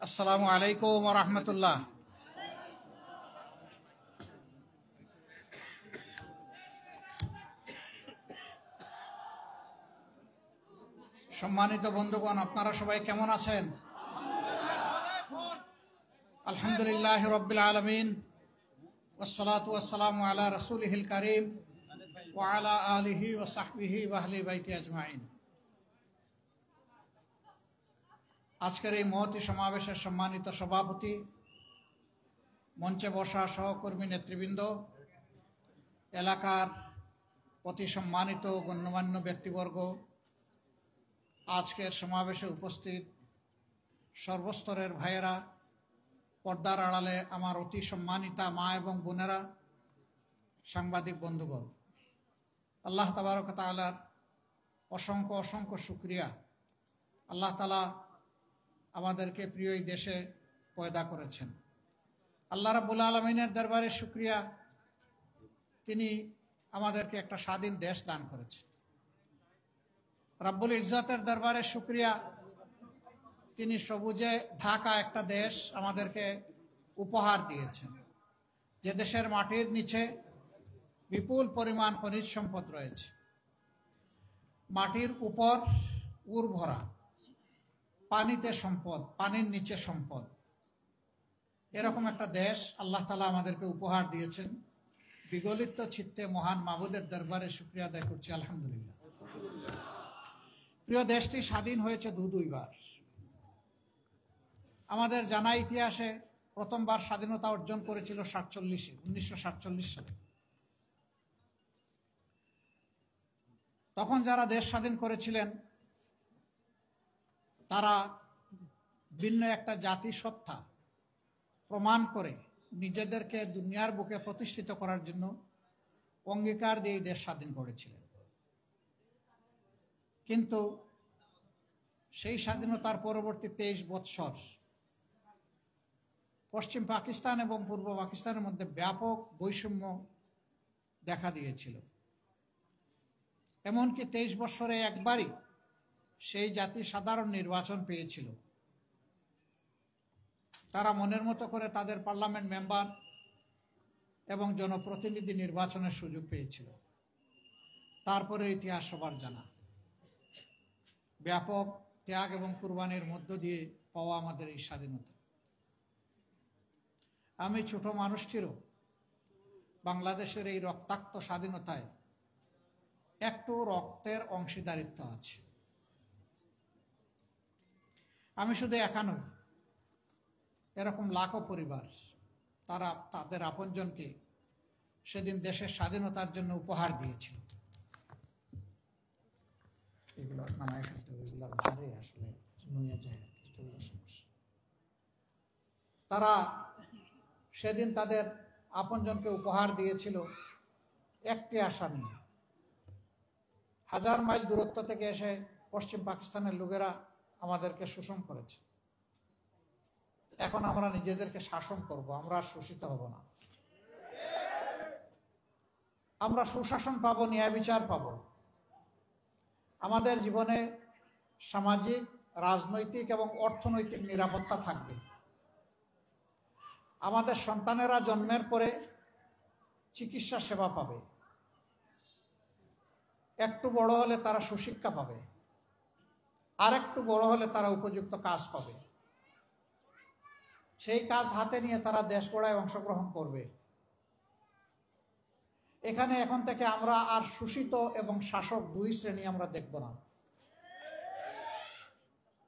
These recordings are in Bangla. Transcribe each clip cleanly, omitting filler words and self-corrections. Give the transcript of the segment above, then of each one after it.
আসসালামু আলাইকুম ওয়া রাহমাতুল্লাহ। সম্মানিত বন্ধুগণ, আপনারা সবাই কেমন আছেন? আলহামদুলিল্লাহ রাব্বিল আলামিন, ওয়াসসালাতু ওয়াসসালামু আলা রাসূলিহিল কারীম ওয়া আলা আলিহি ওয়া সাহবিহি ওয়া আহলি বাইতি আজমাইন। আজকের এই মহতী সমাবেশের সম্মানিত সভাপতি, মঞ্চে বসা সহকর্মী নেতৃবৃন্দ, এলাকার অতি সম্মানিত গণ্যমান্য ব্যক্তিবর্গ, আজকের সমাবেশে উপস্থিত সর্বস্তরের ভাইয়েরা, পর্দার আড়ালে আমার অতি সম্মানিতা মা এবং বোনেরা, সাংবাদিক বন্ধুগণ, আল্লাহ তাবারক তাআলার অসংখ্য অসংখ্য শুকরিয়া। আল্লাহ তাআলা আমাদেরকে প্রিয় এই দেশে পয়দা করেছেন। আল্লাহ রাব্বুল আলামিনের দরবারে শুকরিয়া, তিনি আমাদেরকে একটা স্বাধীন দেশ দান করেছেন। রাব্বুল ইজ্জতের দরবারে শুকরিয়া, তিনি সবুজে ঢাকা একটা দেশ আমাদেরকে উপহার দিয়েছেন, যে দেশের মাটির নিচে বিপুল পরিমাণ খনিজ সম্পদ রয়েছে, মাটির উপর উর্বরা, পানিতে সম্পদ, পানির নিচে সম্পদ। এরকম একটা দেশ আল্লাহ তাআলা আমাদেরকে উপহার দিয়েছেন। বিগলিত চিত্তে মহান মাবুদের দরবারে শুকরিয়া আদায় করছি, আলহামদুলিল্লাহ। প্রিয় দেশটি স্বাধীন হয়েছে দুইবার। আমাদের জানা ইতিহাসে প্রথমবার স্বাধীনতা অর্জন করেছিল 1947 সালে। তখন যারা দেশ স্বাধীন করেছিলেন তারা ভিন্ন একটা জাতিসত্তা প্রমাণ করে নিজেদেরকে দুনিয়ার বুকে প্রতিষ্ঠিত করার জন্য অঙ্গীকার দিয়ে দেশ স্বাধীন করেছিলেন। কিন্তু সেই স্বাধীনতার পরবর্তী 23 বৎসর পশ্চিম পাকিস্তান এবং পূর্ব পাকিস্তানের মধ্যে ব্যাপক বৈষম্য দেখা দিয়েছিল। এমনকি 23 বছরে একবারই সেই জাতি সাধারণ নির্বাচন পেয়েছিল। তারা মনের মতো করে তাদের পার্লামেন্ট মেম্বার এবং জনপ্রতিনিধি নির্বাচনের সুযোগ পেয়েছিল। তারপরে ইতিহাস সবার জানা, ব্যাপক ত্যাগ এবং কুরবানির মধ্য দিয়ে পাওয়া আমাদের এই স্বাধীনতা। আমি ছোট মানুষটিরও বাংলাদেশের এই রক্তাক্ত স্বাধীনতায় একটু রক্তের অংশীদারিত্ব আছে। আমি শুধু একা নই, এরকম লাখো পরিবার তারা তাদের আপনজনকে সেদিন দেশের স্বাধীনতার জন্য উপহার দিয়েছিল। এগুলো নামায় ফেলতে হবে, এগুলোর ভারে আসলে নুয়ে যায়, এটা হলো সমস্যা। তারা সেদিন তাদের আপনজনকে উপহার দিয়েছিল একটি আশা নিয়ে। 1000 মাইল দূরত্ব থেকে এসে পশ্চিম পাকিস্তানের লোকেরা আমাদেরকে শোষণ করেছে। এখন আমরা নিজেদেরকে শাসন করব, আমরা শোষিত হব না। আমরা সুশাসন পাবো, ন্যায় বিচার পাবো। আমাদের জীবনে সামাজিক, রাজনৈতিক এবং অর্থনৈতিক নিরাপত্তা থাকবে। আমাদের সন্তানেরা জন্মের পরে চিকিৎসা সেবা পাবে, একটু বড় হলে তারা সুশিক্ষা পাবে, আর একটু বড় হলে তারা উপযুক্ত কাজ পাবে। সেই কাজ হাতে নিয়ে তারা দেশ গড়ায় অংশগ্রহণ করবে। এখানে এখন থেকে আমরা আর শোষিত এবং শাসক দুই শ্রেণী আমরা দেখব না।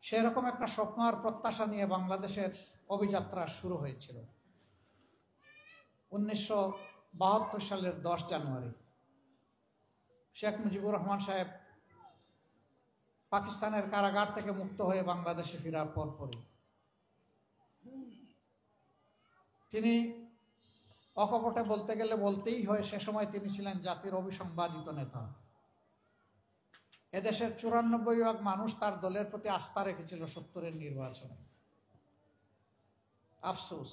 সেরকম একটা স্বপ্ন আর প্রত্যাশা নিয়ে বাংলাদেশের অভিযাত্রা শুরু হয়েছিল 1972 সালের 10 জানুয়ারি। শেখ মুজিবুর রহমান সাহেব পাকিস্তানের কারাগার থেকে মুক্ত হয়ে বাংলাদেশে ফেরার পরপরই তিনি, অকপটে বলতে গেলে বলতেই হয়, সে সময় তিনি ছিলেন জাতির অবিসংবাদিত নেতা। এদেশের 94% মানুষ তার দলের প্রতি আস্থা রেখেছিল 70-এর নির্বাচনে। আফসোস,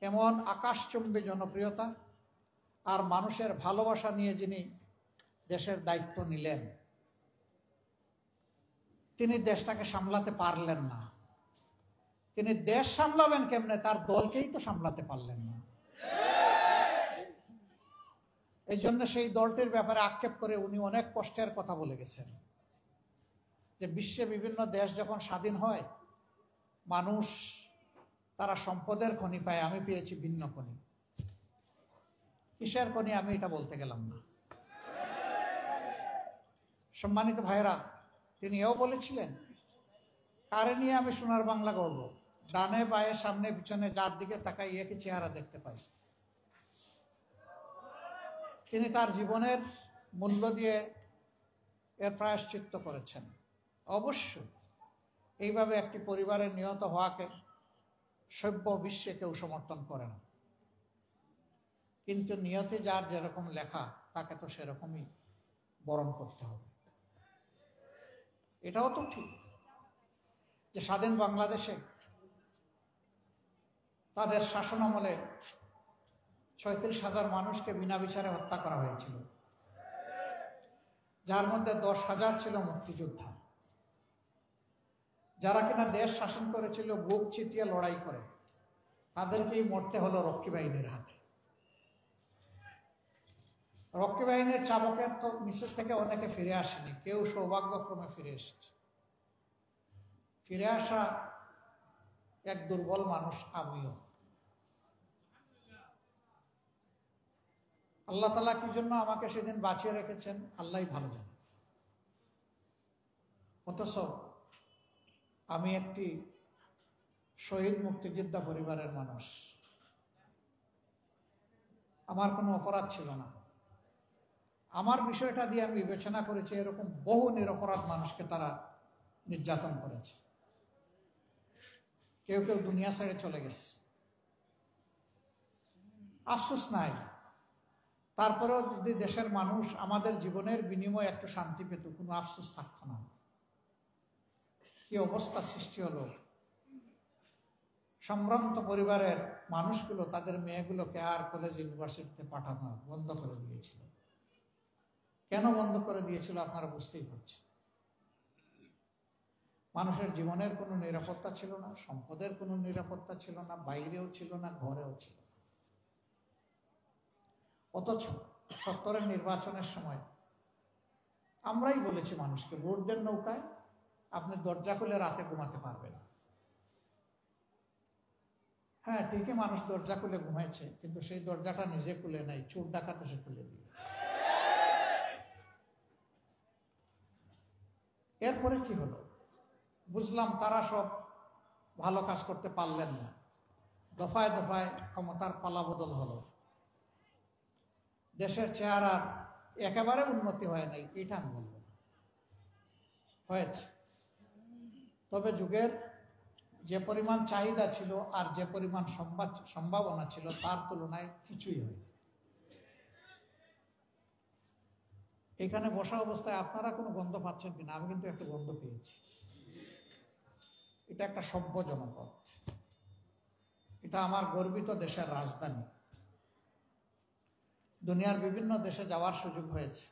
এমন আকাশচুম্বী জনপ্রিয়তা আর মানুষের ভালোবাসা নিয়ে যিনি দেশের দায়িত্ব নিলেন, তিনি দেশটাকে সামলাতে পারলেন না। তিনি দেশ সামলাবেন কেমনে, তার দলকেই তো সামলাতে পারলেন না। এই জন্য সেই দলটির ব্যাপারে আক্ষেপ করে উনি অনেক কষ্টের কথা বলে গেছেন, যে বিশ্বে বিভিন্ন দেশ যখন স্বাধীন হয় মানুষ তারা সম্পদের খনি পায়, আমি পেয়েছি ভিন্ন খনি। কিসের খনি আমি এটা বলতে গেলাম না। সম্মানিত ভাইরা, তিনি এও বলেছিলেন, কারে নিয়ে আমি সোনার বাংলা গড়ব, ডানে বায়ে সামনে পিছনে যার দিকে তাকাই একই চেহারা দেখতে পাই। তিনি তার জীবনের মূল্য দিয়ে এর প্রায়শ্চিত্ত করেছেন। অবশ্যই এইভাবে একটি পরিবারের নিহত হওয়াকে সভ্য বিশ্বে কেউ সমর্থন করে না, কিন্তু নিয়তে যার যেরকম লেখা তাকে তো সেরকমই বরণ করতে হবে। এটাও তো ঠিক যে স্বাধীন বাংলাদেশে তাদের শাসনামলে 36,000 মানুষকে বিনা বিচারে হত্যা করা হয়েছিল, যার মধ্যে 10,000 ছিল মুক্তিযোদ্ধা, যারা কিনা দেশ শাসন করেছিল বুক চিতিয়ে লড়াই করে, তাদেরকেই মরতে হলো রক্ষী বাহিনীর হাতে। রক্ষী বাহিনীর চাবকের তো নিচের থেকে অনেকে ফিরে আসেনি, কেউ সৌভাগ্যক্রমে ফিরে এসেছে। ফিরে আসা এক দুর্বল মানুষ আমিও। আল্লাহ তাআলা কি জন্য আমাকে সেদিন বাঁচিয়ে রেখেছেন আল্লাহই ভালো জানে। অথচ আমি একটি শহীদ মুক্তিযোদ্ধা পরিবারের মানুষ, আমার কোনো অপরাধ ছিল না। আমার বিষয়টা দিয়ে আমি বিবেচনা করেছি এরকম বহু নিরপরাধ মানুষকে তারা নির্যাতন করেছে, কেউ কেউ দুনিয়া ছেড়ে চলে গেছে। আফসোস নাই, তারপরেও যদি দেশের মানুষ আমাদের জীবনের বিনিময়ে একটু শান্তি পেত, কোনো আফসোস থাকতো না। কি অবস্থা সৃষ্টি হলো, সম্ভ্রান্ত পরিবারের মানুষগুলো তাদের মেয়েগুলোকে আর কলেজ ইউনিভার্সিটিতে পাঠানো বন্ধ করে দিয়েছিল। কেন বন্ধ করে দিয়েছিল আপনারা বুঝতেই পারছেন। মানুষের জীবনের কোনো নিরাপত্তা ছিল না, সম্পদের কোনো নিরাপত্তা ছিল না, বাইরেও ছিল না, ঘরেও ছিল। অথচ 70-এর নির্বাচনের সময় আমরাই বলেছি মানুষকে, ভোট দেন নৌকায়, আপনি দরজা খুলে রাতে ঘুমাতে পারবেন। হ্যাঁ ঠিকই, মানুষ দরজা খুলে ঘুমাইছে, কিন্তু সেই দরজাটা নিজে খুলে নাই, চোর ডাকাত এসে খুলে দিয়েছে। এরপরে কি হলো বুঝলাম, তারা সব ভালো কাজ করতে পারলেন না, দফায় দফায় ক্ষমতার পালাবদল হলো, দেশের চেহারা একেবারে উন্নতি হয় নাই এটা আমি বলবো না, হয়েছে। তবে যুগের যে পরিমাণ চাহিদা ছিল আর যে পরিমাণ সম্ভাবনা ছিল তার তুলনায় কিছুই হয়। এখানে বসা অবস্থায় আপনারা কোনো গন্ধ পাচ্ছেন কিনা, আমি কিন্তু একটা গন্ধ পেয়েছি। এটা একটা সভ্য জনপদ, এটা আমার গর্বিত দেশের রাজধানী। দুনিয়ার বিভিন্ন দেশে যাওয়ার সুযোগ হয়েছে,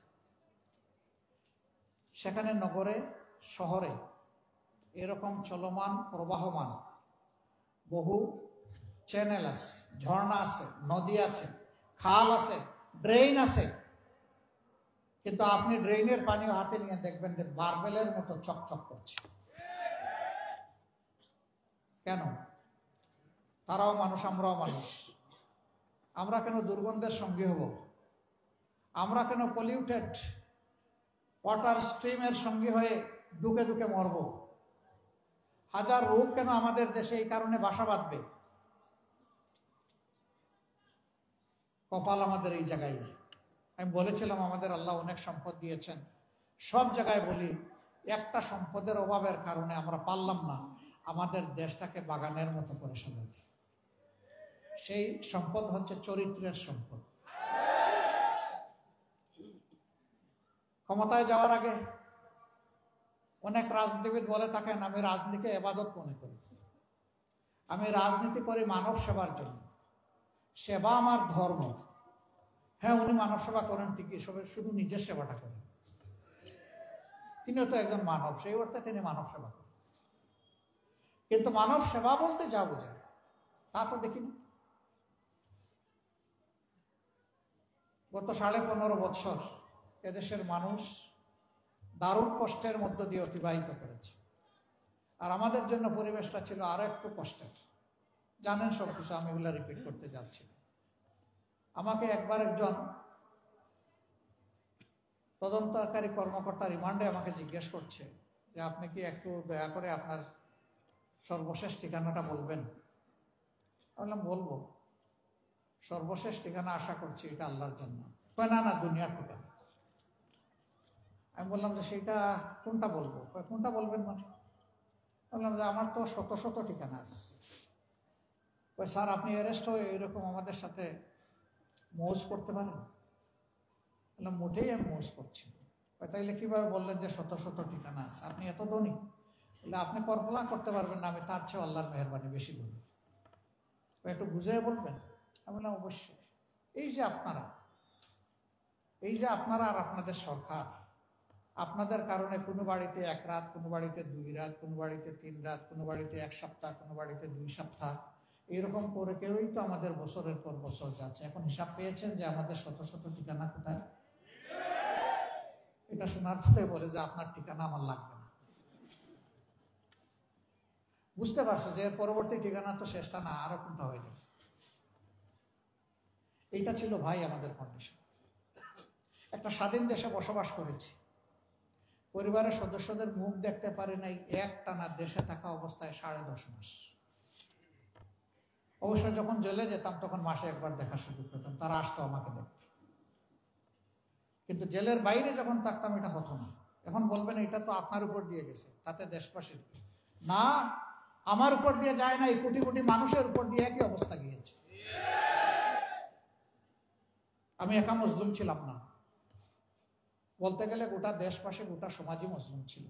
সেখানে নগরে শহরে এরকম চলমান প্রবাহমান বহু চ্যানেল আছে, ঝর্ণা আছে, নদী আছে, খাল আছে, ড্রেন আছে, কিন্তু আপনি ড্রেনের পানিও হাতে নিয়ে দেখবেন যে মার্বেলের মতো চকচক করছে। কেন? তারাও মানুষ, আমরাও মানুষ। আমরা কেন দুর্গন্ধের সঙ্গী হব? আমরা কেন পলিউটেড ওয়াটার স্ট্রিমের সঙ্গী হয়ে দুকে দুকে মরব? হাজার রোগ কেন আমাদের দেশে এই কারণে বাসা বাঁধবে? কপাল আমাদের এই জায়গায়। আমি বলেছিলাম আমাদের আল্লাহ অনেক সম্পদ দিয়েছেন, সব জায়গায় বলি একটা সম্পদের অভাবের কারণে আমরা পারলাম না আমাদের দেশটাকে বাগানের মতো করে সাজাতে। সেই সম্পদ হচ্ছে চরিত্রের সম্পদ। ক্ষমতায় যাওয়ার আগে অনেক রাজনীতিবিদ বলে থাকেন আমি রাজনীতিকে ইবাদত মনে করি, আমি রাজনীতি করি মানব সেবার জন্য, সেবা আমার ধর্ম। হ্যাঁ উনি মানব সেবা করেন ঠিকই, শুধু নিজের সেবাটা করেন, তিনিও তো একজন মানব, সেই অর্থে তিনি মানব সেবা করেন। কিন্তু মানব সেবা বলতে যা বোঝায় তা তো দেখিনি। গত 15.5 বছর এদেশের মানুষ দারুণ কষ্টের মধ্য দিয়ে অতিবাহিত করেছে। আর আমাদের জন্য পরিবেশটা ছিল আরো একটু কষ্টের। জানেন সবকিছু, আমি এগুলো রিপিট করতে যাচ্ছি। আমাকে একবার একজন তদন্তকারী কর্মকর্তা রিমান্ডে আমাকে জিজ্ঞেস করছে যে আপনি কি একটু দয়া করে আপনার সর্বশেষ ঠিকানাটা বলবেন? বললাম বলবো, সর্বশেষ ঠিকানা আশা করছি এটা আল্লাহর জন্য। না না, দুনিয়ার ঠিকানা। আমি বললাম যে সেটা কোনটা বলবো? কোনটা বলবেন মানে? বললাম যে আমার তো শত শত ঠিকানা আছে। স্যার আপনি অ্যারেস্ট হয়ে এরকম আমাদের সাথে মৌজ করতে পারেন? বললাম মোটেই আমি মৌজ করছি। তাইলে কিভাবে বললেন যে শত শত ঠিকানা আছে? আপনি এত ধনী? বলে আপনি কল্পনা করতে পারবেন না আমি তার চেয়ে আল্লাহর মেহেরবানি বেশি ধনী। একটু বুঝে বলবেন? আমি বললাম অবশ্যই। এই যে আপনারা আর আপনাদের সরকার, আপনাদের কারণে কোনো বাড়িতে 1 রাত, কোনো বাড়িতে 2 রাত, কোনো বাড়িতে 3 রাত, কোনো বাড়িতে 1 সপ্তাহ, কোনো বাড়িতে 2 সপ্তাহ, এরকম করে কেউই তো আমাদের বছরের পর বছর যাচ্ছে। এখন হিসাব পেয়েছেন যে আমাদের শত শত ঠিকানা কোথায়? এটা শোনার পরে বলে যে আপনার ঠিকানা আমার লাগবে না। বুঝতে পারছো যে পরবর্তী ঠিকানা তো শেষটা না, আরো কোনটা হয়ে যাবে। এইটা ছিল ভাই আমাদের কন্ডিশন। একটা স্বাধীন দেশে বসবাস করেছি, পরিবারের সদস্যদের মুখ দেখতে পারি নাই একটানা দেশে থাকা অবস্থায় 10.5 মাস। অবশ্য যখন জেলে যেতাম তখন মাসে একবার দেখার সুযোগ পেতাম, তারা আসতো আমাকে দেখতে। কিন্তু জেলের বাইরে যখন থাকতাম এটা হতো না। এখন বলবেন এটা তো আপনার উপর দিয়ে গেছে, তাতে দেশবাসীর না, আমার উপর দিয়ে যায় না, এই কোটি কোটি মানুষের উপর দিয়ে একই অবস্থা গিয়েছে। আমি একা মুসলিম ছিলাম না, বলতে গেলে গোটা দেশবাসী, গোটা সমাজই মুসলিম ছিল।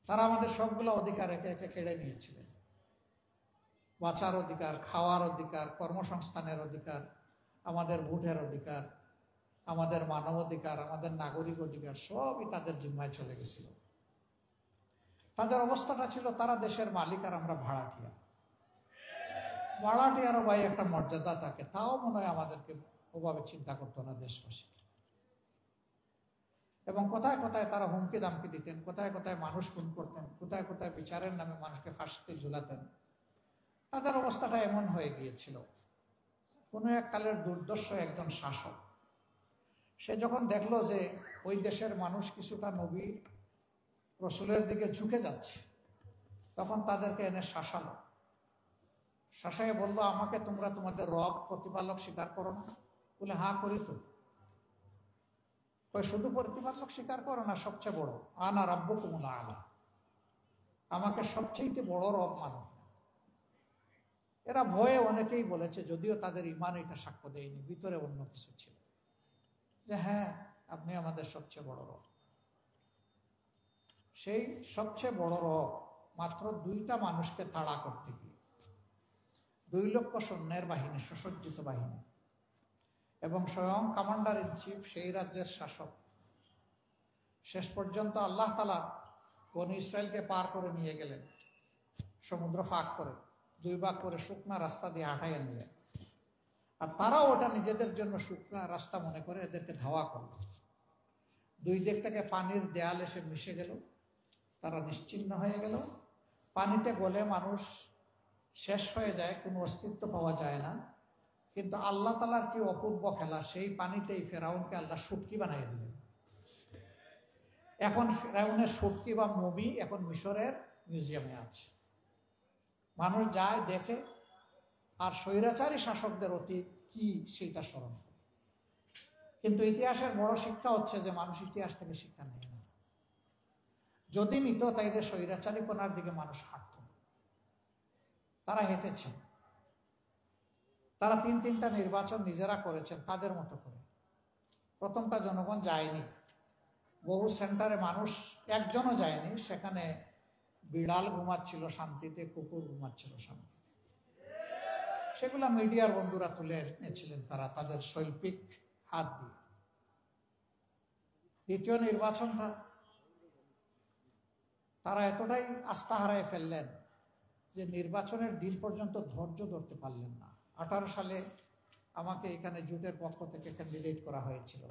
তারা আমাদের সবগুলো অধিকার একে একে কেড়ে নিয়েছিলেন। বাঁচার অধিকার, খাওয়ার অধিকার, কর্মসংস্থানের অধিকার, আমাদের ভোটের অধিকার, আমাদের মানব অধিকার, আমাদের নাগরিক অধিকার সবই তাদের জিম্মায় চলে গেছিল। তাদের অবস্থাটা ছিল তারা দেশের মালিক আর আমরা ভাড়াটিয়া। ভাড়াটিয়ারও ভাই একটা মর্যাদা থাকে, তাও মনে হয় আমাদেরকে ওভাবে চিন্তা করতো না দেশবাসী। এবং কোথায় কোথায় তারা হুমকি দামকি দিতেন, কোথায় কোথায় মানুষ খুন করতেন, কোথায় কোথায় বিচারের নামে মানুষকে ফাঁসিতে ঝুলাতেন। তাদের অবস্থাটা এমন হয়ে গিয়েছিল। কোনো এক কালের দুর্দর্শ একজন শাসক, সে যখন দেখলো যে ওই দেশের মানুষ কিছুটা নবী রসুলের দিকে ঝুঁকে যাচ্ছে, তখন তাদেরকে এনে শাসালো। শাসায় বললো আমাকে তোমরা তোমাদের রব প্রতিপালক স্বীকার করো না? বলে হ্যাঁ করি তো। শুধু প্রতিপালক স্বীকার করো না, সবচেয়ে বড় আনা রাব্বুকুমুল আলা, আমাকে সবচেয়ে বড় রব মানো। এরা ভয়ে অনেকেই বলেছে, যদিও তাদের ইমান এটা সাক্ষ্য দেয়নি, ভিতরে অন্য কিছু ছিল, যে হ্যাঁ আপনি আমাদের সবচেয়ে বড় রব। সেই সবচেয়ে বড় রব মাত্র 2টা মানুষকে তাড়া করতে গিয়ে 2 লক্ষ সৈন্যের বাহিনী, সুসজ্জিত বাহিনী, এবং স্বয়ং কমান্ডার ইন চিফ সেই রাজ্যের শাসক, শেষ পর্যন্ত আল্লাহ তাআলা বনি ইসরায়েলকে পার করে নিয়ে গেলেন, সমুদ্র ফাঁক করে 2 ভাগ করে শুকনা রাস্তা দিয়ে হাঁটাইয়া নিলেন। আর তারাও ওটা নিজেদের জন্য শুকনা রাস্তা মনে করে এদেরকে ধাওয়া করল। 2 দিক থেকে পানির দেয়াল এসে মিশে গেল, তারা নিশ্চিহ্ন হয়ে গেল। পানিতে গলে মানুষ শেষ হয়ে যায়, কোনো অস্তিত্ব পাওয়া যায় না। কিন্তু আল্লাহ তাআলার কি অপূর্ব খেলা, সেই পানিতেই ফেরাউনকে আল্লাহ শুটকি বানিয়ে দিলেন। এখন ফেরাউনের শুটকি বা মমি এখন মিশরের মিউজিয়ামে আছে, মানুষ যায় দেখে, আর স্বৈরাচারী শাসকদের অতীত কি সেটা স্মরণ করে। কিন্তু ইতিহাসের বড় শিক্ষা হচ্ছে যে মানুষ ইতিহাস থেকে শিক্ষা নেয় না। যদি নিত তাইলে স্বৈরাচারীপনার দিকে মানুষ হাঁটত। তারা হেঁটেছেন, তারা 3টা নির্বাচন নিজেরা করেছেন তাদের মতো করে। প্রথমটা জনগণ যায়নি, বহু সেন্টারে মানুষ একজনও যায়নি, সেখানে বিড়াল ঘুমাচ্ছিল শান্তিতে, কুকুর ঘুমাচ্ছিল শান্তিতে। সেগুলা মিডিয়ার বন্ধুরা তুলে এনেছিলেন তারা তাদের শৈল্পিক হাত দিয়ে। দ্বিতীয় নির্বাচনটা তারা এতটাই আস্থা হারায় ফেললেন যে নির্বাচনের দিন পর্যন্ত ধৈর্য ধরতে পারলেন না। 18 সালে আমাকে এখানে জোটের পক্ষ থেকে ক্যান্ডিডেট করা হয়েছিল।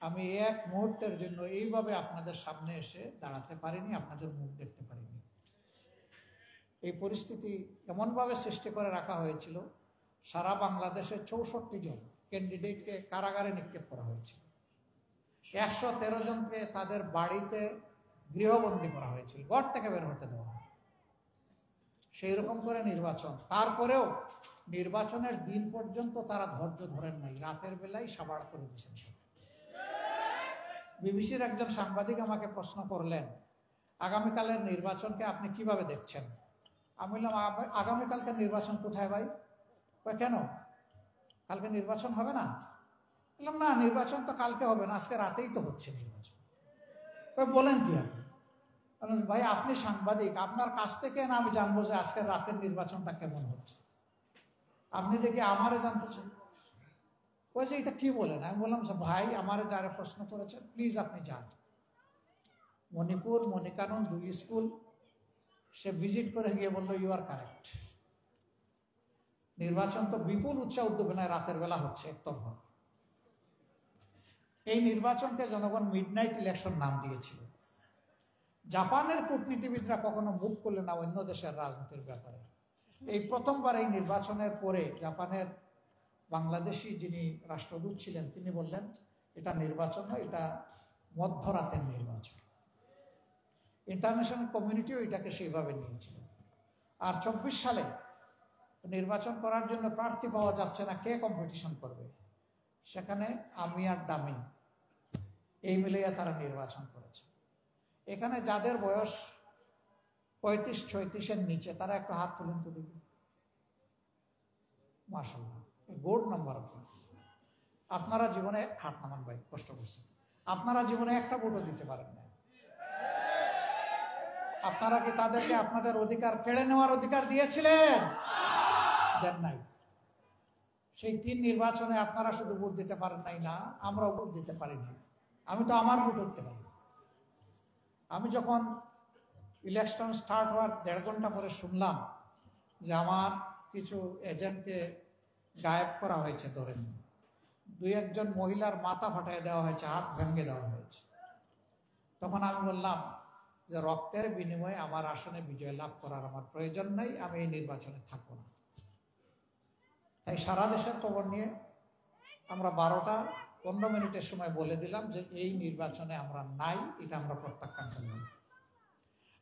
আমি এক মুহূর্তের জন্য এইভাবে আপনাদের সামনে এসে দাঁড়াতে পারিনি, আপনাদের মুখ দেখতে পারিনি। এই পরিস্থিতি এমনভাবে সৃষ্টি করে রাখা হয়েছিল, সারা বাংলাদেশে 64 জন ক্যান্ডিডেটকে কারাগারে নিক্ষেপ করা হয়েছিল। 113 জনকে তাদের বাড়িতে গৃহবন্দী করা হয়েছিল, ঘর থেকে বের হতে দেওয়া হয়। সেই রকম করে নির্বাচন, তারপরেও নির্বাচনের দিন পর্যন্ত তারা ধৈর্য ধরেন নাই, রাতের বেলায় সাবাড় করে দিয়েছেন। বিবিসির একজন সাংবাদিক আমাকে প্রশ্ন করলেন, আগামীকালের নির্বাচনকে আপনি কিভাবে দেখছেন? আমি বললাম, আগামীকালকে নির্বাচন কোথায় ভাই? কেন, কালকে নির্বাচন হবে না? বললাম, না, নির্বাচন তো কালকে হবে না, আজকে রাতেই তো হচ্ছে নির্বাচন। বলেন কি আপনি? ভাই, আপনি সাংবাদিক, আপনার কাছ থেকে না আমি জানবো যে আজকের রাতের নির্বাচনটা কেমন হচ্ছে? আপনি দেখি আমারে জানতে চান। ওই যে এটা কি বলেন? আমি বললাম, ভাই, আমারে যারা প্রশ্ন করেছেন প্লিজ আপনি যান। মণিপুর, মণিকানন 2 স্কুল সে ভিজিট করে গিয়ে বললো, ইউ আর কারেক্ট। নির্বাচন তো বিপুল উৎসাহ উদ্দীপনায় রাতের বেলা হচ্ছে একতরফা। এই নির্বাচনকে জনগণ মিডনাইট ইলেকশন নাম দিয়েছিল। জাপানের কূটনীতিবিদরা কখনো মুখ করলে না অন্য দেশের রাজনীতির ব্যাপারে। এই প্রথমবার এই নির্বাচনের পরে জাপানের বাংলাদেশি যিনি রাষ্ট্রদূত ছিলেন তিনি বললেন, এটা নির্বাচন নয়, এটা মধ্যরাতের নির্বাচন। ইন্টারন্যাশনাল কমিউনিটিও এটাকে সেইভাবে নিয়েছিল। আর 24 সালে নির্বাচন করার জন্য প্রার্থী পাওয়া যাচ্ছে না, কে কম্পিটিশন করবে? সেখানে আমি আর ডামি এই মিলিয়ে তারা নির্বাচন করেছে। এখানে যাদের বয়স 35-36-এর নিচে তারা একটু হাত তুলেন তো দেখি। মাশাআল্লাহ, গোড নাম্বার। আপনারা জীবনে হাত নামান ভাই, কষ্ট করছেন। আপনারা জীবনে একটা ভোটও দিতে পারেন না। আপনারা কি তাদেরকে আপনাদের অধিকার কেড়ে নেওয়ার অধিকার দিয়েছিলেন? দেন নাই। সেই 3 নির্বাচনে আপনারা শুধু ভোট দিতে পারেন নাই না, আমরাও ভোট দিতে পারি নাই। আমি তো আমার ভোট করতে পারি। আমি যখন ইলেকশন স্টার্ট হওয়ার 1.5 ঘন্টা পরে শুনলাম যে আমার কিছু এজেন্টকে গায়েব করা হয়েছে, ধরেন 2-1 জন মহিলার মাথা ফাটাই দেওয়া হয়েছে, হাত ভেঙে দেওয়া হয়েছে, তখন আমি বললাম যে রক্তের বিনিময়ে আমার আসনে বিজয় লাভ করার আমার প্রয়োজন নাই, আমি এই নির্বাচনে থাকবো না। তাই সারা দেশের খবর নিয়ে আমরা 12টা 15 মিনিটের সময় বলে দিলাম যে এই নির্বাচনে আমরা নাই, এটা আমরা প্রত্যাখ্যান করলাম।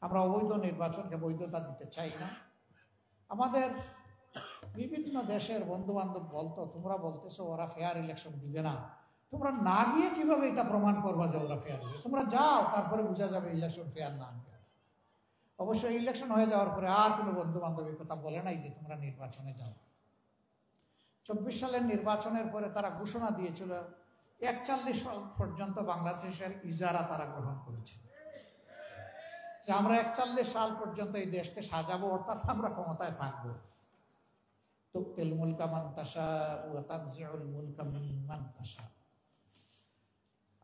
আমরা অবৈধ নির্বাচনকে বৈধতা দিতে চাই না। আমাদের বিভিন্ন দেশের বন্ধু বান্ধব বলতো, তোমরা বলতেছো ওরা ফেয়ার ইলেকশন দিবে না, তোমরা না গিয়ে কিভাবে এটা প্রমাণ করবা যে ওরা ফেয়ার দিবে? তোমরা যাও, তারপরে বোঝা যাবে ইলেকশন ফেয়ার না ফেয়ার। অবশ্যই ইলেকশন হয়ে যাওয়ার পরে আর কোনো বন্ধু বান্ধব কথা বলে নাই যে তোমরা নির্বাচনে যাও। 24 সালের নির্বাচনের পরে তারা ঘোষণা দিয়েছিল 41 সাল পর্যন্ত বাংলাদেশের ইজারা তারা গ্রহণ করেছে, যে আমরা 41 সাল পর্যন্ত এই দেশকে সাজাবো, অর্থাৎ আমরা ক্ষমতায় থাকবো। তুতিল মুলকা মান তাশা ওয়া তানজিউল মুলকা মিম্মান তাশা।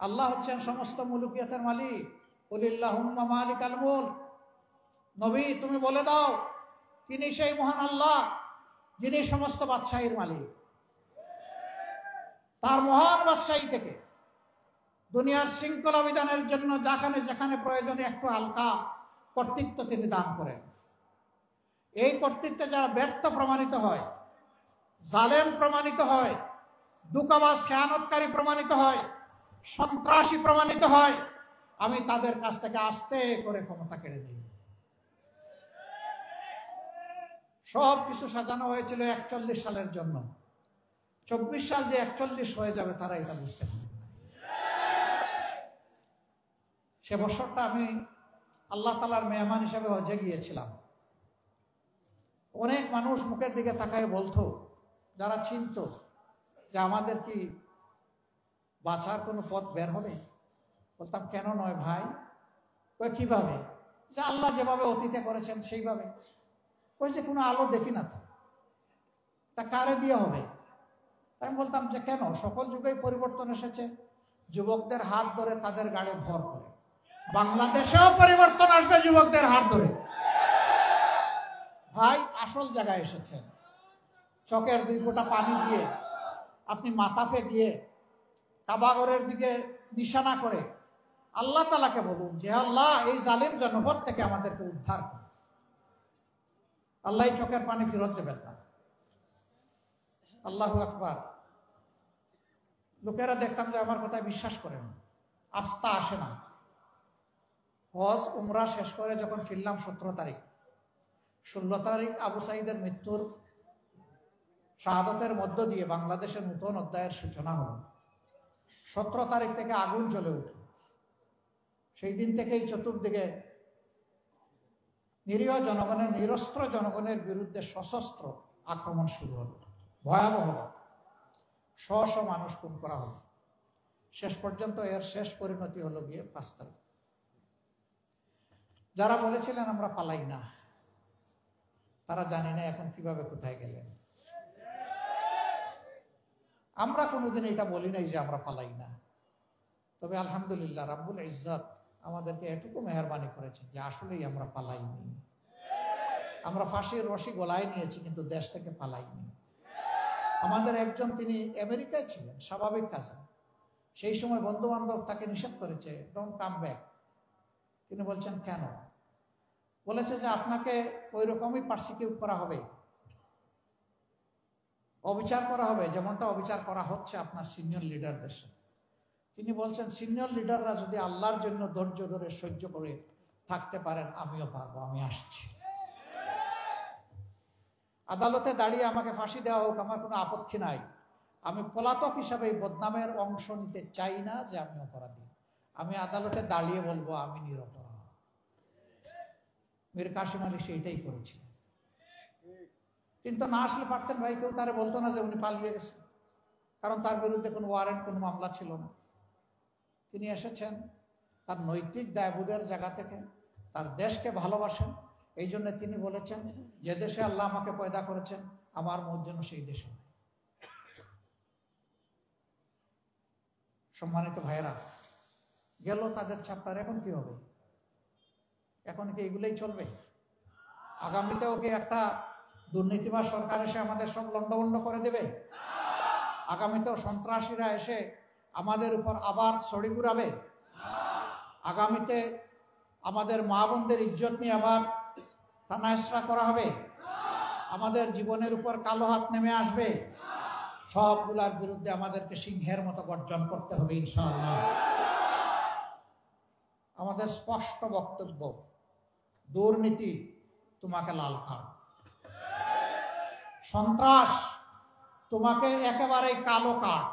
আল্লাহ হচ্ছেন সমস্ত মুলকিয়াতের মালিক। কুলিল্লাহুম্মা মালিকাল মুলক, নবী তুমি বলে দাও তিনি সেই মহান আল্লাহ যিনি সমস্ত বাদশাহীর মালিক। তার মহান বাদশাহী থেকে দুনিয়ার শৃঙ্খলা বিধানের জন্য যেখানে যেখানে প্রয়োজনে একটু হালকা কর্তৃত্ব তিনি দান করেন। এই কর্তৃত্বে যারা ব্যর্থ প্রমাণিত হয়, জালেম প্রমাণিত হয়, দুঃখবাজ খেয়ানতকারী প্রমাণিত হয়, সন্ত্রাসী প্রমাণিত হয়, আমি তাদের কাছ থেকে আস্তে করে ক্ষমতা কেড়ে নিই। সব কিছু সাজানো হয়েছিল 41 সালের জন্য। 24 সাল যে 41 হয়ে যাবে তারা এটা বুঝতে পারে। সে বছরটা আমি আল্লাহ তাআলার মেহমান হিসাবে হজে গিয়েছিলাম। অনেক মানুষ মুখের দিকে তাকায় বলতো, যারা চিনত যে আমাদের কি বাঁচার কোনো পথ বের হবে? বলতাম কেন নয় ভাই? কিভাবে? যে আল্লাহ যেভাবে অতীতে করেছেন সেইভাবে। ওই যে কোনো আলো দেখি না তো, তা কারে দিয়ে হবে? আমি বলতাম যে কেন, সকল যুগেই পরিবর্তন এসেছে। যুবকদের হাত ধরে তাদের গাড়ি ভর করে, বাংলাদেশেও পরিবর্তন আসবে যুবকদের হাত ধরে। ভাই আসল জায়গায় এসেছেন। চোখের 2 ফোঁটা পানি দিয়ে আপনি মাথাফে দিয়ে কাবাগরের দিকে নিশানা করে আল্লাহ তাআলাকে বলুন যে আল্লাহ এই জালিম জনপদ থেকে আমাদেরকে উদ্ধার করুন। আল্লাহ চোখের পানি ফেরত দেবেন না। আল্লাহু আকবার। লোকেরা দেখতাম যে আমার কথায় বিশ্বাস করে না, আস্থা আসে না। হজ উমরা শেষ করে যখন ফিরলাম 17 তারিখ, 16 তারিখ আবু সাঈদের মৃত্যুর শাহাদতের মধ্য দিয়ে বাংলাদেশের নতুন অধ্যায়ের সূচনা হলো। 17 তারিখ থেকে আগুন জ্বলে উঠল। সেই দিন থেকেই চতুর্দিকে নিরীহ জনগণের, নিরস্ত্র জনগণের বিরুদ্ধে সশস্ত্র আক্রমণ শুরু হলো। ভয়াবহ শ মানুষ খুন করা হলো। শেষ পর্যন্ত এর শেষ পরিণতি হলো গিয়ে 5 তারিখ। যারা বলেছিলেন আমরা পালাই না, তারা জানি না এখন কিভাবে কোথায় গেলেন। আমরা কোনোদিন এটা বলি নাই যে আমরা পালাই না। তবে আলহামদুলিল্লাহ রাব্বুল ইজ্জত আমাদেরকে এটুকু মেহেরবানি করেছেন যে আসলেই আমরা পালাইনি। আমরা ফাঁসির রশি গলায় নিয়েছি, কিন্তু দেশ থেকে পালাইনি। আমাদের একজন, তিনি আমেরিকায় ছিলেন স্বাভাবিক কাজে। সেই সময় বন্ধু বান্ধব তাকে নিষেধ করেছে, ডোন্ট কাম ব্যাক। তিনি বলছেন কেন? বলেছে যে আপনাকে ওই রকমই পার্সিকিউট করা হবে, অবিচার করা হবে, যেমনটা অবিচার করা হচ্ছে আপনার সিনিয়র লিডারদের সাথে। তিনি বলছেন সিনিয়র লিডাররা যদি আল্লাহর জন্য ধৈর্য ধরে সহ্য করে থাকতে পারেন, আমিও পারবো, আমি আসছি। আদালতে দাঁড়িয়ে আমাকে ফাঁসি দেওয়া হোক, আমার কোনো আপত্তি নাই। আমি পলাতক হিসাবে এই বদনামের অংশ নিতে চাই না যে আমি অপরাধী। আমি আদালতে দাঁড়িয়ে বলবো আমি নিরপরাধ। মীর কাসেম আলী সেইটাই করেছিলেন। কিন্তু না আসলে পারতেন ভাই, কেউ তারা বলতো না যে উনি পালিয়ে গেছেন, কারণ তার বিরুদ্ধে কোনো ওয়ারেন্ট, কোনো মামলা ছিল না। তিনি এসেছেন তার নৈতিক দায়বোধের জায়গা থেকে, তার দেশকে ভালোবাসেন। এই জন্য তিনি বলেছেন যে দেশে আল্লাহ আমাকে পয়দা করেছেন, আমার মত যেন সেই দেশে। সম্মানিত ভাইয়েরা, গেল তাদের চ্যাপ্টার, এখন কি হবে? এখন কি এগুলোই চলবে? আগামীতেও কি একটা দুর্নীতিবাজ সরকার এসে আমাদের সব লন্ডভন্ড করে দেবে? আগামীতেও সন্ত্রাসীরা এসে আমাদের উপর আবার ছড়ি ঘুরাবে? আগামীতে আমাদের মা বোনদের ইজ্জত নিয়ে আবার তানায়সরা করা হবে? আমাদের জীবনের উপর কালো হাত নেমে আসবে? সবগুলার বিরুদ্ধে আমাদেরকে সিংহের মতো গর্জন করতে হবে ইনশাআল্লাহ। আমাদের স্পষ্ট বক্তব্য, দুর্নীতি তোমাকে লাল কার্ড, সন্ত্রাস তোমাকে একেবারেই কালো কার্ড,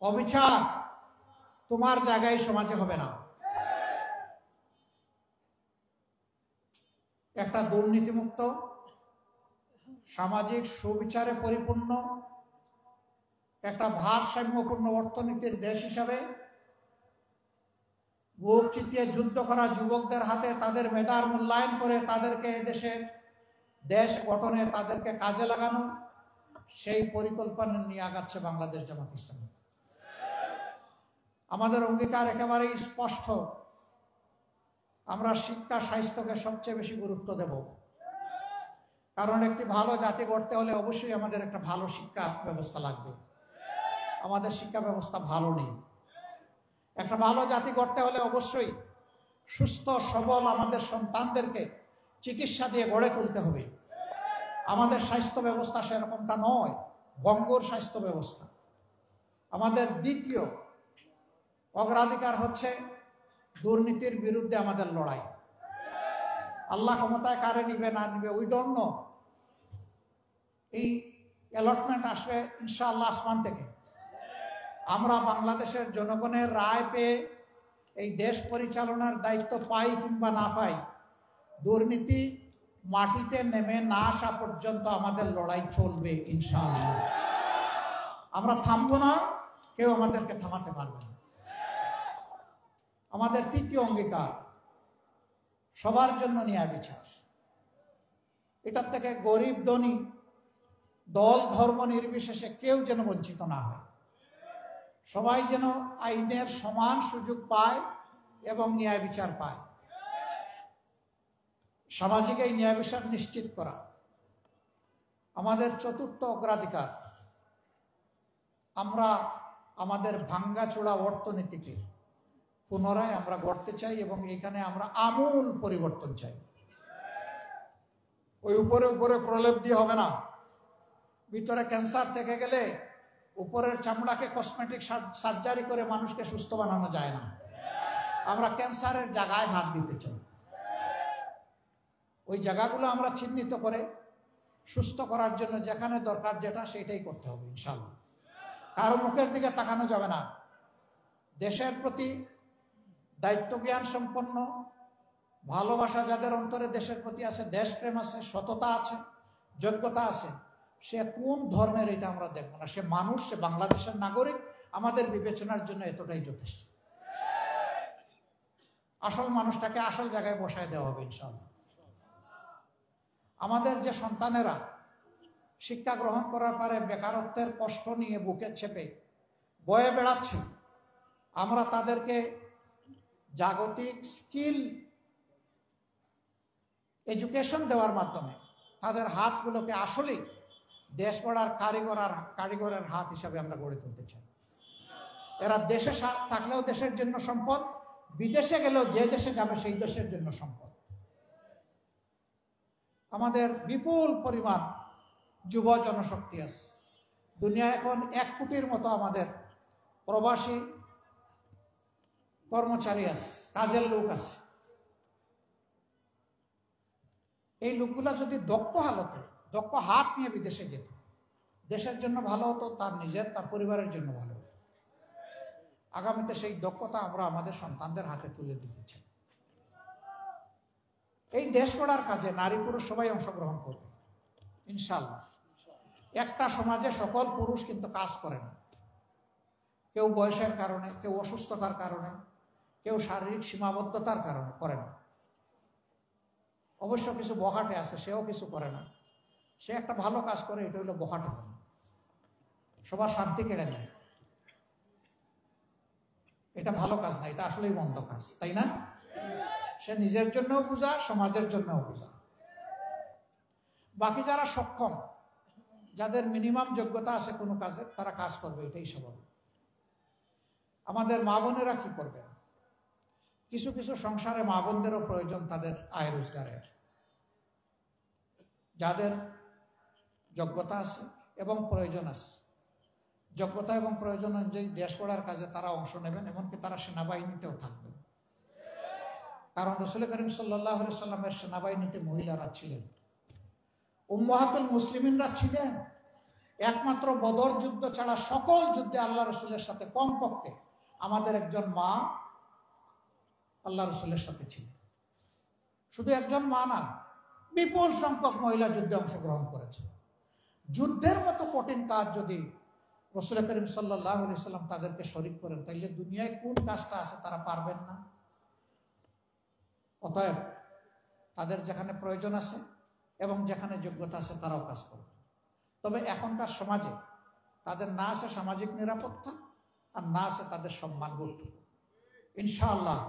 অবিচার তোমার জায়গায় সমাজে হবে না। একটা দুর্নীতিমুক্ত, সামাজিক সুবিচারে পরিপূর্ণ, একটা ভারসাম্যপূর্ণ অর্থনীতির দেশ হিসাবে বুক চিতিয়ে যুদ্ধ করা যুবকদের হাতে তাদের মেধার মূল্যায়ন করে তাদেরকে দেশের দেশ গঠনে তাদেরকে কাজে লাগানো, সেই পরিকল্পনা নিয়ে আগাচ্ছে বাংলাদেশ জামাত ইসলামী। আমাদের অঙ্গীকার একেবারেই স্পষ্ট। আমরা শিক্ষা স্বাস্থ্যকে সবচেয়ে বেশি গুরুত্ব দেব, কারণ একটি ভালো জাতি গড়তে হলে অবশ্যই আমাদের একটা ভালো শিক্ষা ব্যবস্থা লাগবে। আমাদের শিক্ষা ব্যবস্থা ভালো নেই। একটা ভালো জাতি গড়তে হলে অবশ্যই সুস্থ সবল আমাদের সন্তানদেরকে চিকিৎসা দিয়ে গড়ে তুলতে হবে। আমাদের স্বাস্থ্য ব্যবস্থা সেরকমটা নয়, ভঙ্গুর স্বাস্থ্য ব্যবস্থা। আমাদের দ্বিতীয় অগ্রাধিকার হচ্ছে দুর্নীতির বিরুদ্ধে আমাদের লড়াই। আল্লাহ ক্ষমতায় কারে নিবে না নিবে উই ডোন্ট নো। এই অ্যালটমেন্ট আসবে ইনশাআল্লাহ আসমান থেকে। আমরা বাংলাদেশের জনগণের রায় পেয়ে এই দেশ পরিচালনার দায়িত্ব পাই কিংবা না পাই, দুর্নীতি মাটিতে নেমে না আসা পর্যন্ত আমাদের লড়াই চলবে ইনশাআল্লাহ। আমরা থামবো না, কেউ আমাদেরকে থামাতে পারবে না। আমাদের তৃতীয় অঙ্গীকার, সবার জন্য ন্যায় বিচার। এটার থেকে গরিব ধনী, দল ধর্ম নির্বিশেষে কেউ যেন বঞ্চিত না হয়। সবাই যেন আইনের সমান সুযোগ পায় এবং ন্যায় বিচার পায়। সামাজিক এই ন্যায় বিচার নিশ্চিত করা আমাদের চতুর্থ অগ্রাধিকার। আমরা আমাদের ভাঙ্গাচোরা অর্থনীতিকে পুনরায় আমরা গড়তে চাই এবং এখানে আমরা আমূল পরিবর্তন চাই। ওই উপরে উপরে প্রলেপ দিয়ে হবে না। ভিতরে ক্যান্সার থেকে গেলে উপরের চামড়াকে কসমেটিক সার্জারি করে মানুষকে সুস্থ বানানো যায় না। আমরা ক্যান্সারের জায়গায় হাত দিতে চাই। ওই জায়গাগুলো আমরা চিহ্নিত করে সুস্থ করার জন্য যেখানে দরকার যেটা সেটাই করতে হবে ইনশাআল্লাহ। কারো মুখের দিকে তাকানো যাবে না। দেশের প্রতি দায়িত্ব জ্ঞান সম্পন্ন, ভালোবাসা যাদের অন্তরে দেশের প্রতি আছে, দেশপ্রেম আছে, সততা আছে, যোগ্যতা আছে, সে কোন ধর্মের এটা আমরা দেখবো না। সে মানুষ, সে বাংলাদেশের নাগরিক, আমাদের বিবেচনার জন্য এতটাই যথেষ্ট। আসল মানুষটাকে আসল জায়গায় বসায় দেওয়া হবে ইনশাআল্লাহ। আমাদের যে সন্তানেরা শিক্ষা গ্রহণ করার পরে বেকারত্বের কষ্ট নিয়ে বুকে চেপে বয়ে বেড়াচ্ছে, আমরা তাদেরকে জাগতিক স্কিল এডুকেশন দেওয়ার মাধ্যমে তাদের হাতগুলোকে আসলেই দেশ গড়ার কারিগরের হাত হিসাবে আমরা গড়ে তুলতে চাই। এরা দেশে থাকলেও দেশের জন্য সম্পদ, বিদেশে গেলেও যে দেশে যাবে সেই দেশের জন্য সম্পদ। আমাদের বিপুল পরিমাণ যুব জনশক্তি আছে। দুনিয়া এখন 1 কোটির মতো আমাদের প্রবাসী কর্মচারী আছে, কাজের লোক আছে। এই লোকগুলা যদি দক্ষ হালতে, দক্ষ হাত নিয়ে বিদেশে যেত, দেশের জন্য ভালো হতো, তার নিজের, তার পরিবারের জন্য ভালো হতো। আগামীতে সেই দক্ষতা আমরা আমাদের সন্তানদের হাতে তুলে দিতে চাই। এই দেশ গড়ার কাজে নারী পুরুষ সবাই অংশগ্রহণ করবে ইনশাআল্লাহ। একটা সমাজে সকল পুরুষ কিন্তু কাজ করে না। কেউ বয়সের কারণে, কেউ অসুস্থতার কারণে, কেউ শারীরিক সীমাবদ্ধতার কারণে করে না। অবশ্য কিছু বখাটে আছে, সেও কিছু করে না। সে একটা ভালো কাজ করে, এটা হলো বখাটে না, সবার শান্তি কেড়ে নেয়। এটা ভালো কাজ না, এটা আসলেই মন্দ কাজ, তাই না? সে নিজের জন্যও বোঝা, সমাজের জন্যও বোঝা। বাকি যারা সক্ষম, যাদের মিনিমাম যোগ্যতা আছে কোনো কাজে, তারা কাজ করবে, এটাই স্বাভাবিক। আমাদের মা বোনেরা কি করবে? কিছু কিছু সংসারে মা বোনদেরও প্রয়োজন তাদের আয় রোজগারের। যাদের যোগ্যতা আছে এবং প্রয়োজন আছে, যোগ্যতা এবং প্রয়োজন অনুযায়ী দেশ গড়ার কাজে তারা অংশ নেবেন, এমনকি তারা সেনাবাহিনীতেও থাকবেন। কারণ রাসূল করিম সাল্লাল্লাহু আলাইহি সাল্লামের সেনাবাহিনীতে মহিলারা ছিলেন, উম্মাহাতুল মুসলিমিনরা ছিলেন। একমাত্র বদর যুদ্ধ ছাড়া সকল যুদ্ধে আল্লাহ রসুলের সাথে কমপক্ষে আমাদের একজন মা আল্লাহ রসুলের সাথে ছিলেন। শুধু একজন মা না, বিপুল সংখ্যক মহিলা যুদ্ধে অংশগ্রহণ করেছে। যুদ্ধের মতো কঠিন কাজ যদি রাসূল করিম সাল্লাল্লাহু আলাইহি সাল্লাম তাদেরকে শরীক করেন, তাইলে দুনিয়ায় কোন কাজটা আছে তারা পারবেন না? অতএব তাদের যেখানে প্রয়োজন আছে এবং যেখানে যোগ্যতা আছে তারাও কাজ করবে। তবে এখনকার সমাজে তাদের না আছে সামাজিক নিরাপত্তা, আর না আছে তাদের সম্মানবোধ। ইনশাআল্লাহ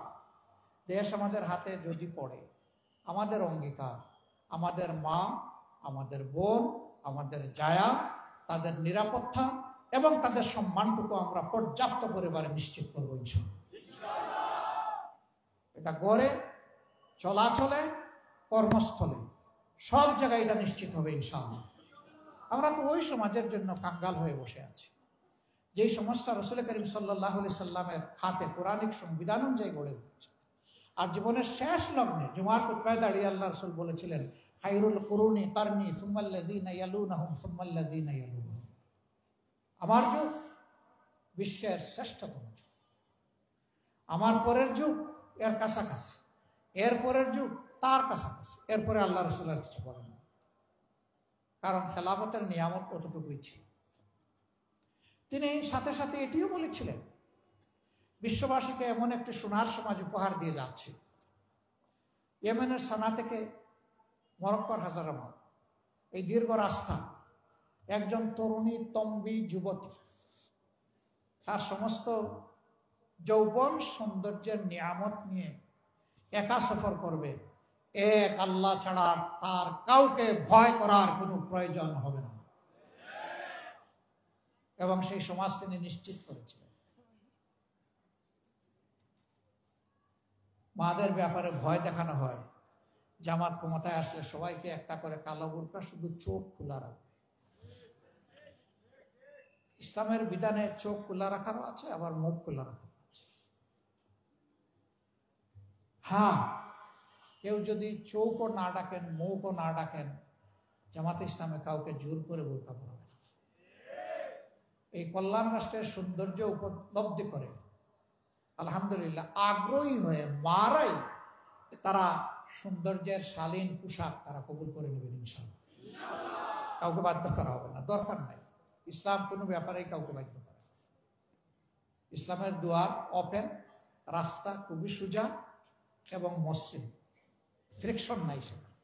দেশ আমাদের হাতে যদি পড়ে, আমাদের অঙ্গীকার, আমাদের মা, আমাদের বোন, আমাদের জায়া, তাদের নিরাপত্তা এবং তাদের সম্মানটুকু আমরা পর্যাপ্ত পরিমাণে নিশ্চিত করবো ইনশাআল্লাহ। এটা গড়ে, চলাচলে, কর্মস্থলে, সব জায়গায় এটা নিশ্চিত হবে ইনশাআল্লাহ। আমরা তো ওই সমাজের জন্য কাঙ্গাল হয়ে বসে আছি যেই সমাজটা রাসূল করিম সাল্লাল্লাহু আলাইহি সাল্লামের হাতে কোরআনিক সংবিধান অনুযায়ী গড়ে উঠেছে। আর জীবনের শেষ লগ্নে জুমার খুতবায় দাঁড়িয়ে আল্লাহ রাসূল বলেছিলেন, খায়রুল কুরুনি কারনি সুম্মাল্লাযীনা ইয়ালুনাহুম সুম্মাল্লাযীনা ইয়ালুনাহুম। আমার যুগ বিশ্বের শ্রেষ্ঠতম যুগ, আমার পরের যুগ এর কাছাকাছি, এর পরের যুগ তার কাছাকাছি, এরপরে আল্লাহ রাসূল আর কিছু বলেন না। কারণ খেলাফতের নিয়ামত কতটুকুই ছিল। তিনি সাথে সাথে এটিও বলেছিলেন, বিশ্ববাসীকে এমন একটি সোনার সমাজ উপহার দিয়ে যাচ্ছে। ইয়েমেনের সানা থেকে মরক্কোর হাজারাবাদ, এই দীর্ঘ রাস্তা, একজন তরুণী তম্বি যুবতী তার সমস্ত যৌবন সৌন্দর্যের নিয়ামত নিয়ে একা সফর করবে, এক আল্লাহ ছাড়া তার কাউকে ভয় করার কোনো প্রয়োজন হবে না। এবং সেই সমাজ তিনি নিশ্চিত করেছিলেন। মাদের ব্যাপারে ভয় দেখানো হয়, জামাত ক্ষমতায় আসলে সবাইকে একটা করে কালো বোরকা, শুধু চোখ খোলা রাখবে। ইসলামের বিধানে চোখ খোলা রাখারও আছে, আবার মুখ খোলা রাখার আছে। হ্যাঁ, কেউ যদি চোখও না ডাকেন, মুখও না ডাকেন, জামাত ইসলামে কাউকে জোর করে বোরকা পরাবে না। এই কল্যাণ রাষ্ট্রের সৌন্দর্য উপলব্ধি করে আলহামদুলিল্লাহ আগ্রহী হয়ে মারাই তারা সৌন্দর্যের শালীন পোশাক তারা কবুল করে নেবেন ইনশাআল্লাহ। কাউকে বাধ্য করা হবে না, দরকার নাই। ইসলাম কোনো ব্যাপারেই কাউকে বাধ্য করে। ইসলামের দুয়ার ওপেন, রাস্তা খুবই সোজা এবং মসৃণ, ফ্রিকশন নাই সেখানে।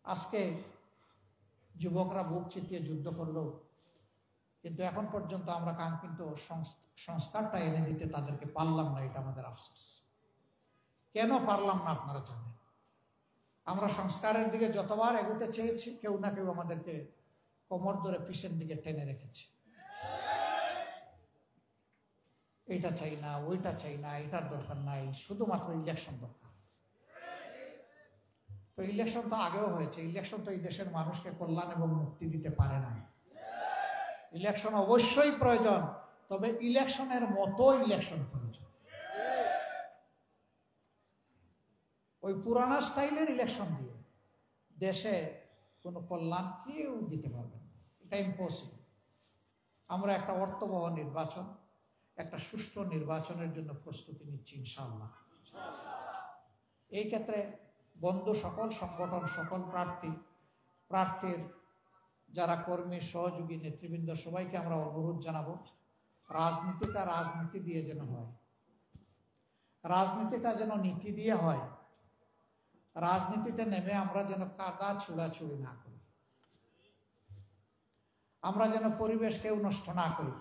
আজকে যুবকরা বুক চিতিয়ে যুদ্ধ করলো, কিন্তু এখন পর্যন্ত আমরা কাঙ্ক্ষিত সংস্কারটা এনে দিতে তাদেরকে পারলাম না। এটা আমাদের আফসোস। কেন পারলাম না আপনারা জানেন। আমরা সংস্কারের দিকে যতবার এগোতে চেয়েছি, কেউ না কেউ আমাদেরকে কোমর ধরে পিছন দিকে টেনে রেখেছে। এইটা চাই না, ওইটা চাই না, এটার দরকার নাই, শুধুমাত্র ইলেকশন দরকার। তো ইলেকশন তো আগেও হয়েছে। ইলেকশন তো এই দেশের মানুষকে কল্যাণ এবং মুক্তি দিতে পারে না। ইলেকশন অবশ্যই প্রয়োজন, তবে ইলেকশনের মতো ইলেকশন প্রয়োজন। ওই পুরানা স্টাইলের ইলেকশন দিয়ে দেশে কোনো কল্যাণ কেউ দিতে পারবে না, এটা ইম্পসিবল। আমরা একটা অর্থবহ নির্বাচন, একটা সুষ্ঠু নির্বাচনের জন্য প্রস্তুতি নিচ্ছি ইনশাআল্লাহ। এই ক্ষেত্রে বন্ধু সকল সংগঠন, সকল প্রার্থীর যারা কর্মী, সহযোগী, নেতৃবৃন্দ, সবাইকে আমরা অনুরোধ জানাবো, রাজনীতিটা রাজনীতি দিয়ে যেন হয়, রাজনীতিটা যেন নীতি দিয়ে হয়। রাজনীতিতে নেমে আমরা যেন কাদা ছুড়াছুড়ি না করি, আমরা যেন পরিবেশ কেউ নষ্ট না করি,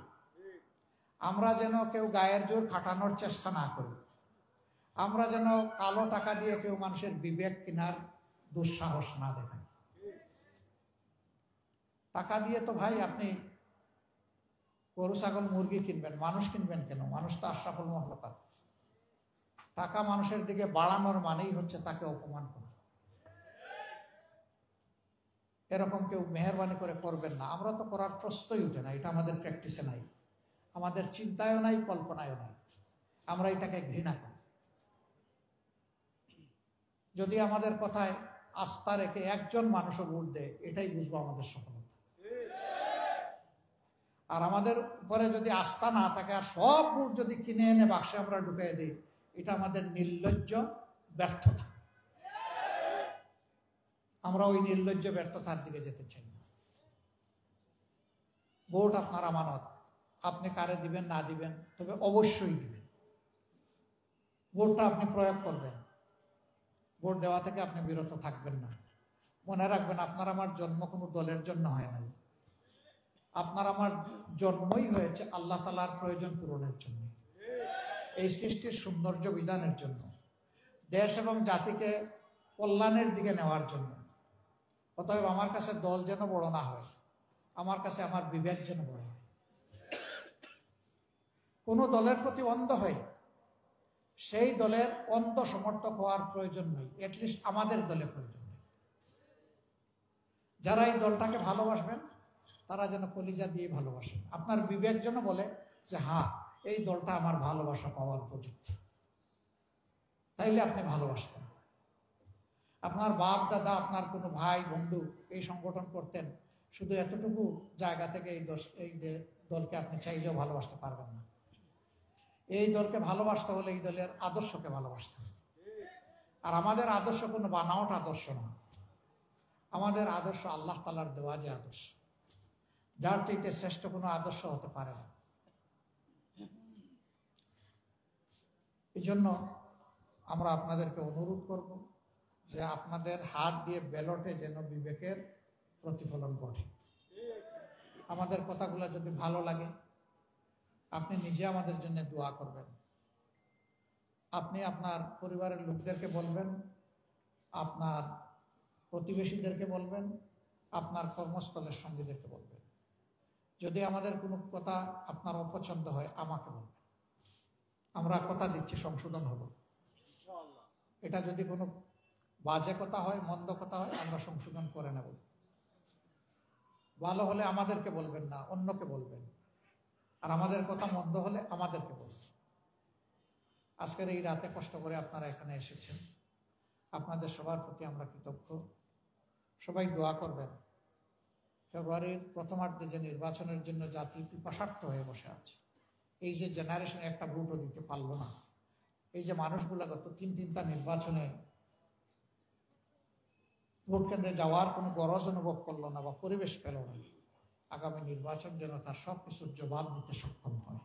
আমরা যেন কেউ গায়ের জোর খাটানোর চেষ্টা না করি, আমরা যেন কালো টাকা দিয়ে কেউ মানুষের বিবেক কেনার দুঃসাহস না দেখাই। টাকা দিয়ে তো ভাই আপনি গরু, ছাগল, মুরগি কিনবেন, মানুষ কিনবেন কেন? মানুষ তো আশরাফুল মাখলুকাত। টাকা মানুষের দিকে বাড়ানোর মানেই হচ্ছে তাকে অপমান করা। এরকম কেউ মেহরবানি করে করবেন না। আমরা তো করার প্রশ্নই উঠে না, এটা আমাদের প্র্যাকটিসে নাই, আমাদের চিন্তায়ও নাই, কল্পনায়ও নাই। আমরা এটাকে ঘৃণা করি। যদি আমাদের কথায় আস্থা রেখে একজন মানুষও ভোট দেয়, এটাই বুঝবো আমাদের সফলতা। আর আমাদের উপরে যদি আস্থা না থাকে, আর সব ভোট যদি কিনে এনে বাক্সে আমরা ঢুকিয়ে দিই, এটা আমাদের নির্লজ্জ ব্যর্থতা। আমরা ওই নির্লজ্জ ব্যর্থতার দিকে যেতে চাই না। ভোট আপনার আমানত, আপনি কারে দিবেন না দিবেন, তবে অবশ্যই দিবেন। ভোটটা আপনি প্রয়োগ করবেন, ভোট দেওয়া থেকে আপনি বিরত থাকবেন না। মনে রাখবেন, আপনার আমার জন্ম কোনো দলের জন্য হয় নাই। আপনার আমার জন্মই হয়েছে আল্লাহ তাআলার প্রয়োজন পূরণের জন্য, এই সৃষ্টির সৌন্দর্য বিধানের জন্য, দেশ এবং জাতিকে কল্যাণের দিকে নেওয়ার জন্য। অতএব আমার কাছে দল যেন বড় না হয়, আমার কাছে আমার বিবেক যেন বড় হয়। কোন দলের প্রতি অন্ধ হয়, সেই দলের অন্ধ সমর্থক হওয়ার প্রয়োজন নেই। এটলিস্ট আমাদের দলে প্রয়োজন নেই। যারা এই দলটাকে ভালোবাসবেন, তারা যেন কলিজা দিয়ে ভালোবাসেন। আপনার বিবেক যেন বলে যে হ্যাঁ, এই দলটা আমার ভালোবাসা পাওয়ার উপযুক্ত, তাইলে আপনি ভালোবাসবেন। আপনার বাপ দাদা, আপনার কোনো ভাই বন্ধু এই সংগঠন করতেন, শুধু এতটুকু জায়গা থেকে এই দলকে আপনি চাইলেও ভালোবাসতে পারবেন না। এই দলকে ভালোবাসতে হলে এই দলের আদর্শকে ভালোবাসতে হবে। আর আমাদের আদর্শ কোনো বানাওয়াট আদর্শ না, আমাদের আদর্শ আল্লাহ তাআলার দেওয়া যে আদর্শ, যার চাইতে শ্রেষ্ঠ কোনো আদর্শ হতে পারে না। এই জন্য আমরা আপনাদেরকে অনুরোধ করব যে আপনাদের হাত দিয়ে ব্যালটে যেন বিবেকের প্রতিফলন ঘটে। আমাদের কথাগুলো যদি ভালো লাগে আপনি নিজে আমাদের জন্য দোয়া করবেন। আপনি আপনার পরিবারের লোকদেরকে বলবেন, আপনার প্রতিবেশীদেরকে বলবেন, আপনার কর্মস্থলের সঙ্গীদেরকে বলবেন। যদি আমাদের কোনো কথা আপনার অপছন্দ হয় আমাকে বলবেন, আমরা কথা দিচ্ছি সংশোধন হব। এটা যদি কোনো বাজে কথা হয়, মন্দ কথা হয়, আমরা সংশোধন করে নেব। ভালো হলে আমাদেরকে বলবেন না, অন্যকে বলবেন। আর আমাদের কথা মন্দ হলে আমাদেরকে বলবেন। আজকের এই রাতে কষ্ট করে আপনারা এখানে এসেছেন, আপনাদের সবার প্রতি আমরা কৃতজ্ঞ। সবাই দোয়া করবেন। ফেব্রুয়ারির প্রথমার্ধে যে নির্বাচনের জন্য জাতি পিপাসার্থ হয়ে বসে আছে, এই যে জেনারেশন একটা ভোটও দিতে পারলো না, এই যে মানুষগুলো গত তিনটা নির্বাচনে ভোট কেন্দ্রে যাওয়ার কোনো গরজ অনুভব করলো না বা পরিবেশ পেল না, আগামী নির্বাচন যেন তার সব কিছুর জবাব দিতে সক্ষম হয়।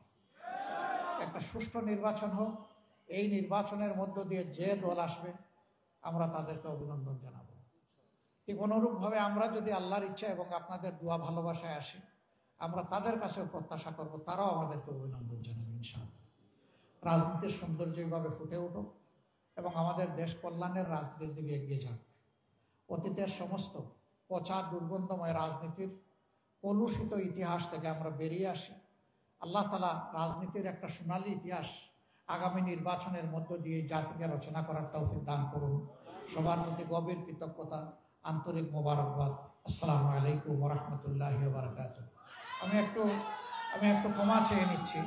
একটা সুষ্ঠু নির্বাচন হোক। এই নির্বাচনের মধ্য দিয়ে যে দল আসবে আমরা তাদেরকে অভিনন্দন জানাবো। ঠিক অনুরূপভাবে আমরা যদি আল্লাহর ইচ্ছা এবং আপনাদের দোয়া ভালোবাসায় আসি, আমরা তাদের কাছেও প্রত্যাশা করব তারাও আমাদেরকে অভিনন্দন জানাবে ইনশাআল্লাহ। রাজনীতির সৌন্দর্য এইভাবে ফুটে উঠুক এবং আমাদের দেশ কল্যাণের রাজনীতির দিকে এগিয়ে যাক। অতীতের সমস্ত পচা দুর্গন্ধময় রাজনীতির কলুষিত ইতিহাস থেকে আমরা বেরিয়ে আসি। আল্লাহ তাআলা রাজনীতির একটা সোনালী ইতিহাস আগামী নির্বাচনের মধ্য দিয়ে জাতিকে রচনা করার তৌফিক দান করুন। সবার প্রতি গভীর কৃতজ্ঞতা, আন্তরিক মোবারকবাদ। আসসালামু আলাইকুম ওয়া রাহমাতুল্লাহি ওয়া বারাকাতুহু। আমি একটু ক্ষমা চেয়ে নিচ্ছি,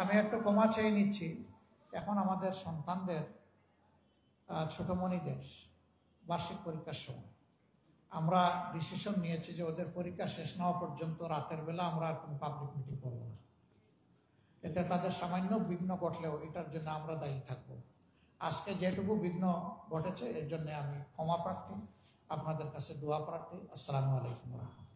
আমি একটু ক্ষমা চেয়ে নিচ্ছি। এখন আমাদের সন্তানদের, ছোটমণিদের বার্ষিক পরীক্ষার সময় আমরা ডিসিশন নিয়েছি যে ওদের পরীক্ষা শেষ না হওয়া পর্যন্ত রাতের বেলা আমরা আর কোনো পাবলিক মিটিং করব না। এতে তাদের সামান্য বিঘ্ন ঘটলেও এটার জন্য আমরা দায়ী থাকব। আজকে যেটুকু বিঘ্ন ঘটেছে এর জন্য আমি ক্ষমা প্রার্থী, আপনাদের কাছে দোয়া প্রার্থী। আসসালামু আলাইকুম ওয়া রাহমাতুল্লাহ।